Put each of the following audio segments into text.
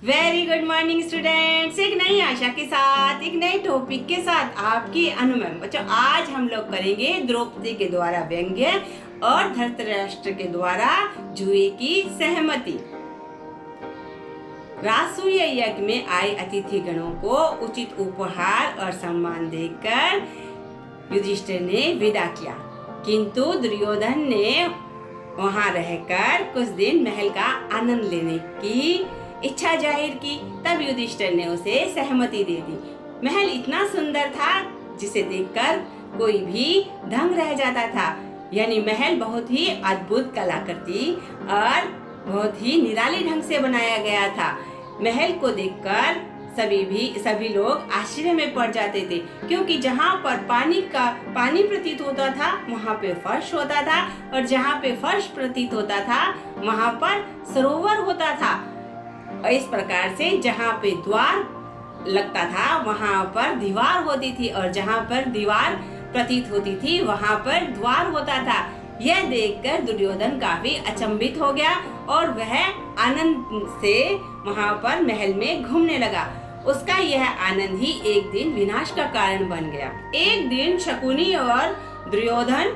Very good morning students. एक नई आशा के साथ एक नए टॉपिक के साथ आपकी अनुमय बच्चों, आज हम लोग करेंगे द्रौपदी के द्वारा व्यंग्य और धृतराष्ट्र के द्वारा जुए की सहमति। राजसूय यज्ञ में आए अतिथि गणों को उचित उपहार और सम्मान देकर युधिष्ठिर ने विदा किया, किंतु दुर्योधन ने वहां रहकर कुछ दिन महल का आनंद लेने की इच्छा जाहिर की। तब युधिष्ठिर ने उसे सहमति दे दी। महल इतना सुंदर था जिसे देखकर कोई भी दंग रह जाता था। यानी महल बहुत ही अद्भुत कलाकृति और बहुत ही निराले ढंग से बनाया गया था। महल को देखकर सभी लोग आश्चर्य में पड़ जाते थे, क्योंकि जहाँ पर पानी प्रतीत होता था वहाँ पे फर्श होता था, और जहाँ पे फर्श प्रतीत होता था वहाँ पर सरोवर होता था। और इस प्रकार से जहाँ पे द्वार लगता था वहाँ पर दीवार होती थी, और जहाँ पर दीवार प्रतीत होती थी वहाँ पर द्वार होता था। यह देखकर दुर्योधन काफी अचंभित हो गया और वह आनंद से वहाँ पर महल में घूमने लगा। उसका यह आनंद ही एक दिन विनाश का कारण बन गया। एक दिन शकुनी और दुर्योधन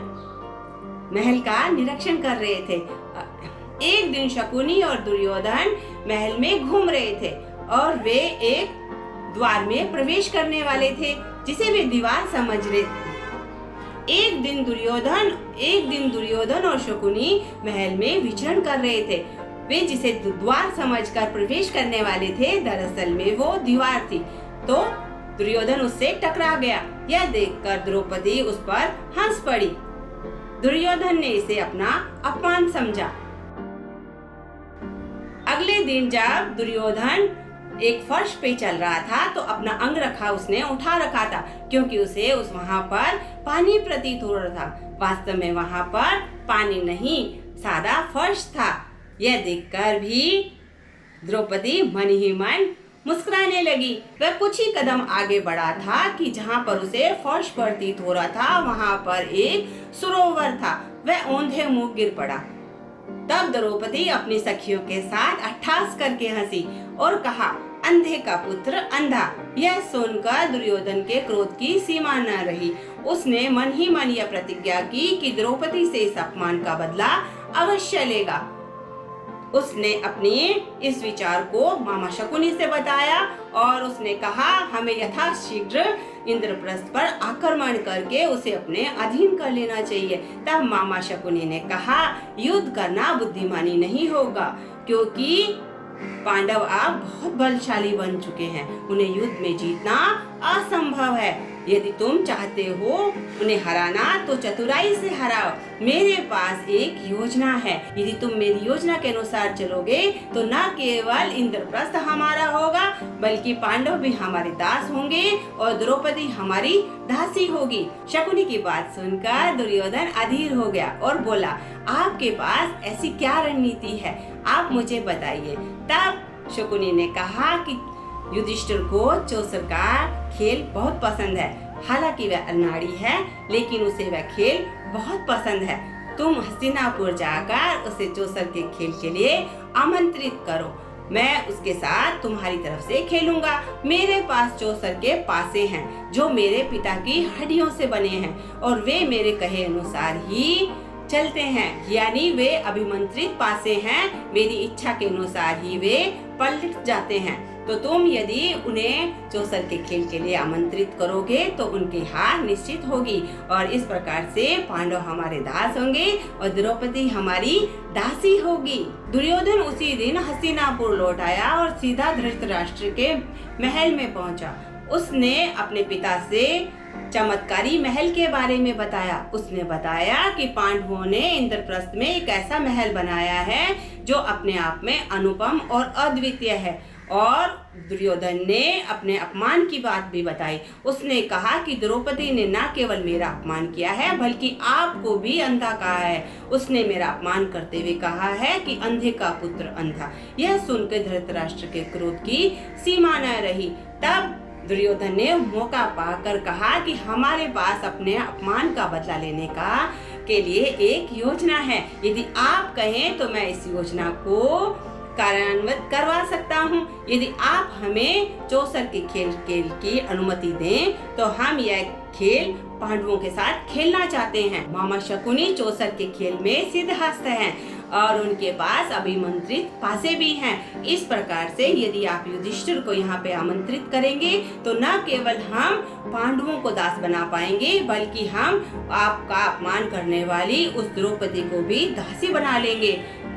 महल का निरीक्षण कर रहे थे। एक दिन शकुनी और दुर्योधन महल में घूम रहे थे और वे एक द्वार में प्रवेश करने वाले थे जिसे वे दीवार समझ रहे थे। एक दिन दुर्योधन और शकुनी महल में विचरण कर रहे थे। वे जिसे द्वार समझकर प्रवेश करने वाले थे, दरअसल में वो दीवार थी। तो दुर्योधन उससे टकरा गया। यह देखकर द्रौपदी उस पर हंस पड़ी। दुर्योधन ने इसे अपना अपमान समझा। अगले दिन जब दुर्योधन एक फर्श पे चल रहा था तो अपना अंग रखा उसने उठा रखा था, क्योंकि उसे वहां पर पानी प्रतीत हो रहा था। वास्तव में वहां पर पानी नहीं, सादा फर्श था। यह देखकर भी द्रौपदी मन ही मन मुस्कुराने लगी। वह कुछ ही कदम आगे बढ़ा था कि जहाँ पर उसे फर्श प्रतीत हो रहा था वहां पर एक सरोवर था। वह औंधे मुंह गिर पड़ा। तब द्रौपदी अपनी सखियों के साथ अट्ठास करके हंसी और कहा, अंधे का पुत्र अंधा। यह सुनकर दुर्योधन के क्रोध की सीमा न रही। उसने मन ही मन यह प्रतिज्ञा की कि द्रौपदी से इस अपमान का बदला अवश्य लेगा। उसने अपने इस विचार को मामा शकुनी से बताया और उसने कहा, हमें यथाशीघ्र इंद्रप्रस्थ पर आक्रमण करके उसे अपने अधीन कर लेना चाहिए। तब मामा शकुनी ने कहा, युद्ध करना बुद्धिमानी नहीं होगा, क्योंकि पांडव आप बहुत बलशाली बन चुके हैं। उन्हें युद्ध में जीतना असंभव है। यदि तुम चाहते हो उन्हें हराना तो चतुराई से हराओ। मेरे पास एक योजना है। यदि तुम मेरी योजना के अनुसार चलोगे तो न केवल इंद्रप्रस्थ हमारा होगा, बल्कि पांडव भी हमारे दास होंगे और द्रौपदी हमारी दासी होगी। शकुनी की बात सुनकर दुर्योधन अधीर हो गया और बोला, आपके पास ऐसी क्या रणनीति है, आप मुझे बताइए। तब शकुनी ने कहा कि युधिष्ठिर को चौसर का खेल बहुत पसंद है। हालांकि वह अनाड़ी है, लेकिन उसे वह खेल बहुत पसंद है। तुम हस्तिनापुर जाकर उसे चौसर के खेल के लिए आमंत्रित करो। मैं उसके साथ तुम्हारी तरफ से खेलूंगा। मेरे पास चौसर के पासे हैं जो मेरे पिता की हड्डियों से बने हैं और वे मेरे कहे अनुसार ही चलते हैं। यानी वे अभिमंत्रित पासे हैं, मेरी इच्छा के अनुसार ही वे पलट जाते हैं। तो तुम यदि उन्हें चौसर के खेल के लिए आमंत्रित करोगे तो उनकी हार निश्चित होगी, और इस प्रकार से पांडव हमारे दास होंगे और द्रौपदी हमारी दासी होगी। दुर्योधन उसी दिन हस्तिनापुर लौट आया और सीधा धृतराष्ट्र के महल में पहुंचा। उसने अपने पिता से चमत्कारी महल के बारे में बताया। उसने बताया कि पांडवों ने इंद्रप्रस्थ में एक ऐसा महल बनाया है जो अपने आप में अनुपम और अद्वितीय है। और दुर्योधन ने अपने अपमान की बात भी बताई। उसने कहा कि द्रौपदी ने न केवल मेरा अपमान किया है, बल्कि आपको भी अंधा कहा है। उसने मेरा अपमान करते हुए कहा है कि अंधे का पुत्र अंधा। यह सुनकर धृतराष्ट्र के क्रोध की सीमा न रही। तब दुर्योधन ने मौका पाकर कहा कि हमारे पास अपने अपमान का बदला लेने के लिए एक योजना है। यदि आप कहें तो मैं इस योजना को कार्यान्वित करवा सकता हूँ। यदि आप हमें चौसर के खेल की अनुमति दें तो हम यह खेल पांडवों के साथ खेलना चाहते हैं। मामा शकुनी चौसर के खेल में सिद्धहस्त हैं और उनके पास अभिमंत्रित पासे भी हैं। इस प्रकार से यदि आप युधिष्ठिर को यहाँ पे आमंत्रित करेंगे तो न केवल हम पांडवों को दास बना पाएंगे, बल्कि हम आपका अपमान करने वाली उस द्रौपदी को भी दासी बना लेंगे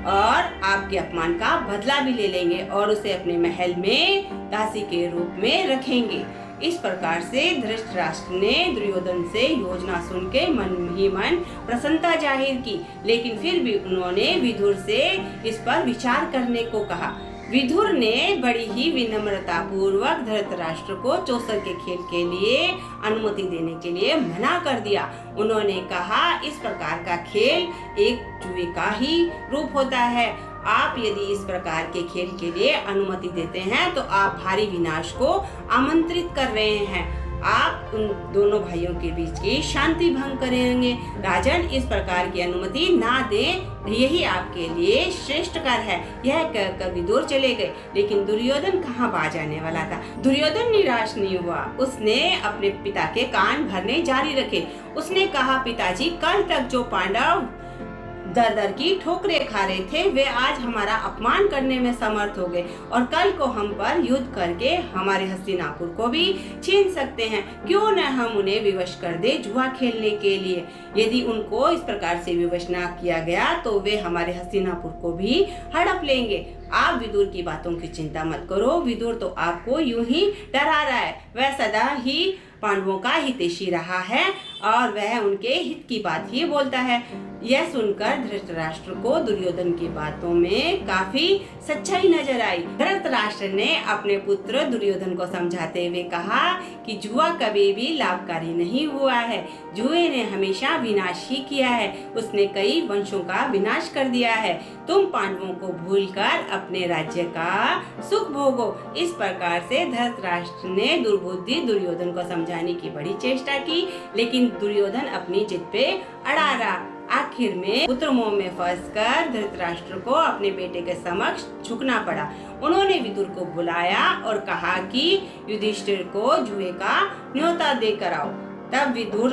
और आपके अपमान का बदला भी ले लेंगे और उसे अपने महल में दासी के रूप में रखेंगे। इस प्रकार से धृतराष्ट्र ने दुर्योधन से योजना सुन के मन ही मन प्रसन्नता जाहिर की, लेकिन फिर भी उन्होंने विदुर से इस पर विचार करने को कहा। विदुर ने बड़ी ही विनम्रता पूर्वक धृतराष्ट्र को चौसर के खेल के लिए अनुमति देने के लिए मना कर दिया। उन्होंने कहा, इस प्रकार का खेल एक जुए का ही रूप होता है। आप यदि इस प्रकार के खेल के लिए अनुमति देते हैं तो आप भारी विनाश को आमंत्रित कर रहे हैं। आप उन दोनों भाइयों के बीच की शांति भंग करेंगे। राजन, इस प्रकार की अनुमति ना दें, यही आपके लिए श्रेष्ठ कर है। यह कहकर विदुर चले गए, लेकिन दुर्योधन कहाँ बाज आने वाला था। दुर्योधन निराश नहीं हुआ, उसने अपने पिता के कान भरने जारी रखे। उसने कहा, पिताजी, कल तक जो पांडव दर दर की ठोकरें खा रहे थे, वे आज हमारा अपमान करने में समर्थ हो गए और कल को हम पर युद्ध करके हमारे हस्तिनापुर को भी छीन सकते हैं। क्यों न हम उन्हें विवश कर दे जुआ खेलने के लिए। यदि उनको इस प्रकार से विवश न किया गया तो वे हमारे हस्तिनापुर को भी हड़प लेंगे। आप विदुर की बातों की चिंता मत करो। विदुर तो आपको यूं ही डरा रहा है। वह सदा ही पांडवों का हितैषी रहा है और वह उनके हित की बात ही बोलता है। यह सुनकर धृतराष्ट्र को दुर्योधन की बातों में काफी सच्चाई नजर आई। धृतराष्ट्र ने अपने पुत्र दुर्योधन को समझाते हुए कहा कि जुआ कभी भी लाभकारी नहीं हुआ है। जुए ने हमेशा विनाश ही किया है। उसने कई वंशों का विनाश कर दिया है। तुम पांडवों को भूलकर अपने राज्य का सुख भोगो। इस प्रकार से धृतराष्ट्र ने दुर्बुद्धि दुर्योधन को समझाने की बड़ी चेष्टा की, लेकिन दुर्योधन अपनी जिद पे अड़ा रहा। आखिर में पुत्र मोह में फंसकर धृतराष्ट्र को अपने बेटे के समक्ष झुकना पड़ा। उन्होंने विदुर को बुलाया और कहा कि युधिष्ठिर को जुए का न्योता देकर आओ। तब विदुर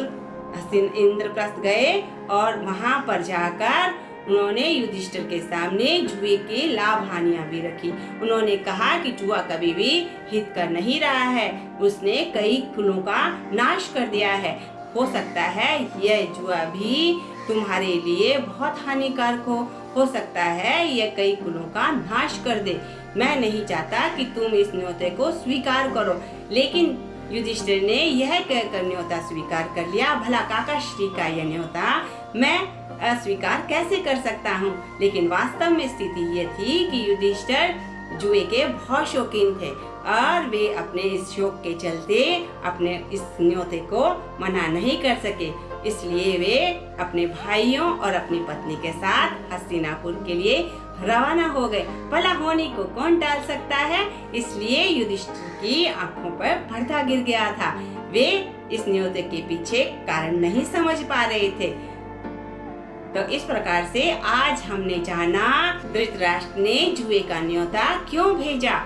इंद्रप्रस्थ गए और वहां पर जाकर उन्होंने युधिष्ठिर के सामने जुए की लाभ हानियां भी रखी। उन्होंने कहा कि जुआ कभी भी हित कर नहीं रहा है, उसने कई कुलों का नाश कर दिया है। हो सकता है यह जुआ भी तुम्हारे लिए बहुत हानिकारक हो सकता है यह कई कुलों का नाश कर दे। मैं नहीं चाहता कि तुम इस न्योते को स्वीकार करो। लेकिन युधिष्ठिर ने यह कहकर न्योता स्वीकार कर लिया। भला काकाश्री का यह न्योता मैं अस्वीकार कैसे कर सकता हूँ। लेकिन वास्तव में स्थिति ये थी कि युधिष्ठिर जुए के बहुत शौकीन थे और वे अपने इस शौक के चलते अपने इस न्योते को मना नहीं कर सके। इसलिए वे अपने भाइयों और अपनी पत्नी के साथ हस्तिनापुर के लिए रवाना हो गए। भला होने को कौन टाल सकता है। इसलिए युधिष्ठिर की आंखों पर पर्दा गिर गया था। वे इस न्योते के पीछे कारण नहीं समझ पा रहे थे। तो इस प्रकार से आज हमने जाना धृतराष्ट्र ने जुए का न्योता क्यों भेजा।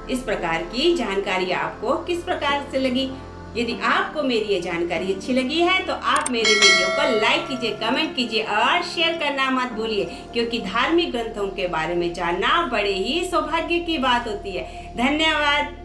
इस प्रकार की जानकारी आपको किस प्रकार से लगी। यदि आपको मेरी ये जानकारी अच्छी लगी है तो आप मेरे वीडियो को लाइक कीजिए, कमेंट कीजिए और शेयर करना मत भूलिए, क्योंकि धार्मिक ग्रंथों के बारे में जानना बड़े ही सौभाग्य की बात होती है। धन्यवाद।